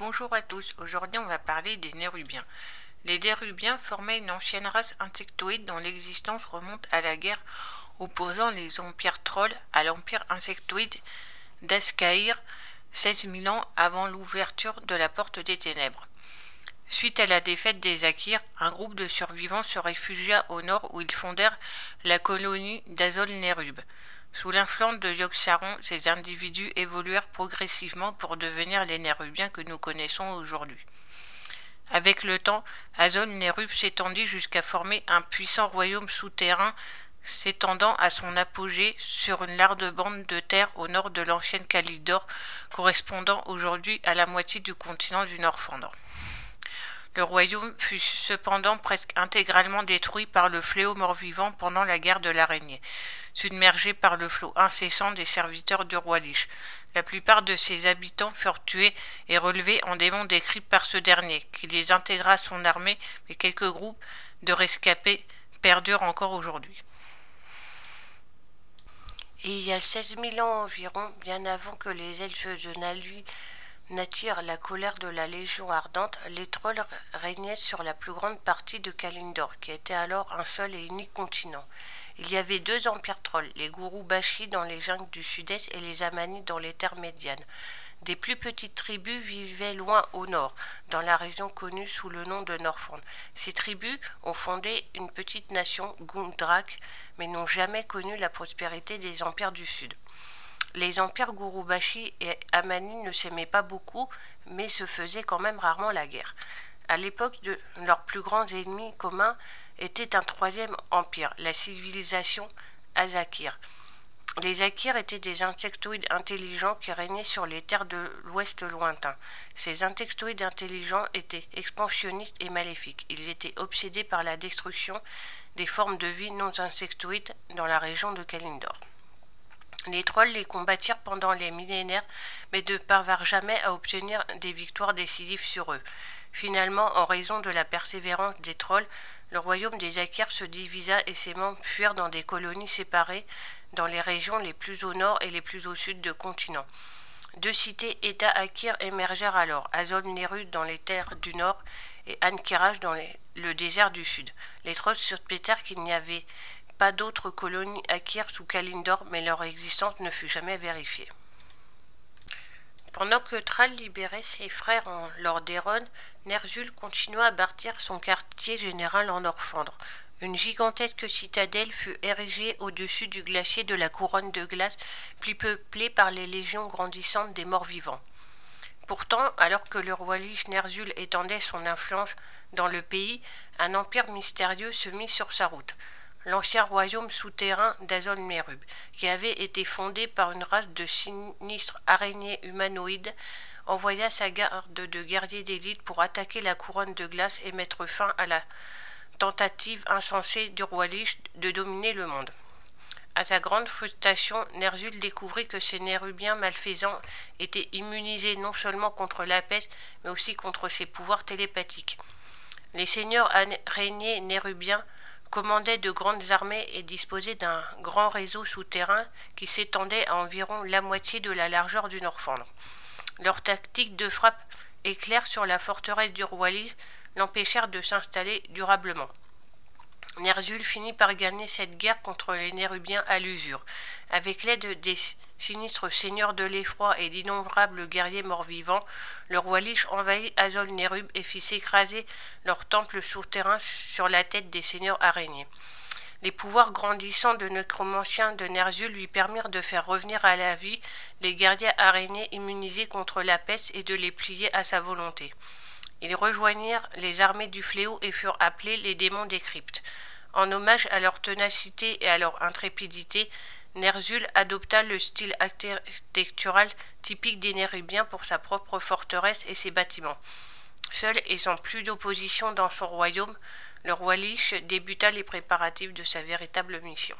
Bonjour à tous, aujourd'hui on va parler des Nérubiens. Les Nérubiens formaient une ancienne race insectoïde dont l'existence remonte à la guerre opposant les empires trolls à l'empire insectoïde d'Ascaïr, 16 000 ans avant l'ouverture de la porte des ténèbres. Suite à la défaite des Akirs, un groupe de survivants se réfugia au nord où ils fondèrent la colonie d'Azol-Nérub. Sous l'influence de Yogg-Saron, ces individus évoluèrent progressivement pour devenir les Nérubiens que nous connaissons aujourd'hui. Avec le temps, Azol-Nérub s'étendit jusqu'à former un puissant royaume souterrain s'étendant à son apogée sur une large bande de terre au nord de l'ancienne Calidor, correspondant aujourd'hui à la moitié du continent du Nord-Flandre. Le royaume fut cependant presque intégralement détruit par le fléau mort-vivant pendant la guerre de l'araignée, submergé par le flot incessant des serviteurs du roi Lich. La plupart de ses habitants furent tués et relevés en démons décrits par ce dernier, qui les intégra à son armée, mais quelques groupes de rescapés perdurent encore aujourd'hui. Et il y a 16 000 ans environ, bien avant que les elfes de Nalui n'attirent la colère de la Légion ardente, les trolls régnaient sur la plus grande partie de Kalindor, qui était alors un seul et unique continent. Il y avait deux empires trolls, les Gurubashi dans les jungles du sud-est et les Amani dans les terres médianes. Des plus petites tribus vivaient loin au nord, dans la région connue sous le nom de Norfand. Ces tribus ont fondé une petite nation, Gundrak, mais n'ont jamais connu la prospérité des empires du sud. Les empires Gurubashi et Amani ne s'aimaient pas beaucoup, mais se faisaient quand même rarement la guerre. À l'époque, leurs plus grands ennemis communs était un troisième empire, la civilisation Azakir. Les Akirs étaient des insectoïdes intelligents qui régnaient sur les terres de l'ouest lointain. Ces insectoïdes intelligents étaient expansionnistes et maléfiques. Ils étaient obsédés par la destruction des formes de vie non insectoïdes dans la région de Kalindor. Les trolls les combattirent pendant les millénaires, mais ne parvinrent jamais à obtenir des victoires décisives sur eux. Finalement, en raison de la persévérance des trolls, le royaume des Akirs se divisa et ses membres fuirent dans des colonies séparées dans les régions les plus au nord et les plus au sud du continent. Deux cités-États Akirs émergèrent alors, Azol-Nérub dans les terres du nord et Ankiraj dans le désert du sud. Les trolls suspectèrent qu'il n'y avait pas d'autres colonies Akirs sous Kalindor, mais leur existence ne fut jamais vérifiée. Pendant que Thrall libérait ses frères en Lordaeron, Ner'zhul continua à bâtir son quartier général en Orphandre. Une gigantesque citadelle fut érigée au-dessus du glacier de la couronne de glace, plus peuplée par les légions grandissantes des morts-vivants. Pourtant, alors que le roi Lich Ner'zhul étendait son influence dans le pays, un empire mystérieux se mit sur sa route. L'ancien royaume souterrain d'Azol-Nérub, qui avait été fondé par une race de sinistres araignées humanoïdes, envoya sa garde de guerriers d'élite pour attaquer la couronne de glace et mettre fin à la tentative insensée du roi Lich de dominer le monde. À sa grande frustration, Ner'zhul découvrit que ces Nérubiens malfaisants étaient immunisés non seulement contre la peste, mais aussi contre ses pouvoirs télépathiques. Les seigneurs araignées nérubiens commandaient de grandes armées et disposaient d'un grand réseau souterrain qui s'étendait à environ la moitié de la largeur du Nord-Flandre. Leur tactique de frappe éclair sur la forteresse du roi Lich l'empêchèrent de s'installer durablement. Ner'zhul finit par gagner cette guerre contre les Nérubiens à l'usure. Avec l'aide des sinistres seigneurs de l'effroi et d'innombrables guerriers morts-vivants, le roi Lich envahit Azol-Nérub et fit s'écraser leur temple souterrain sur la tête des seigneurs araignées. Les pouvoirs grandissants de nécromancien de Ner'zhul lui permirent de faire revenir à la vie les guerriers araignées immunisés contre la peste et de les plier à sa volonté. Ils rejoignirent les armées du fléau et furent appelés les démons des cryptes. En hommage à leur ténacité et à leur intrépidité, Ner'zhul adopta le style architectural typique des Nérubiens pour sa propre forteresse et ses bâtiments. Seul et sans plus d'opposition dans son royaume, le roi Lich débuta les préparatifs de sa véritable mission.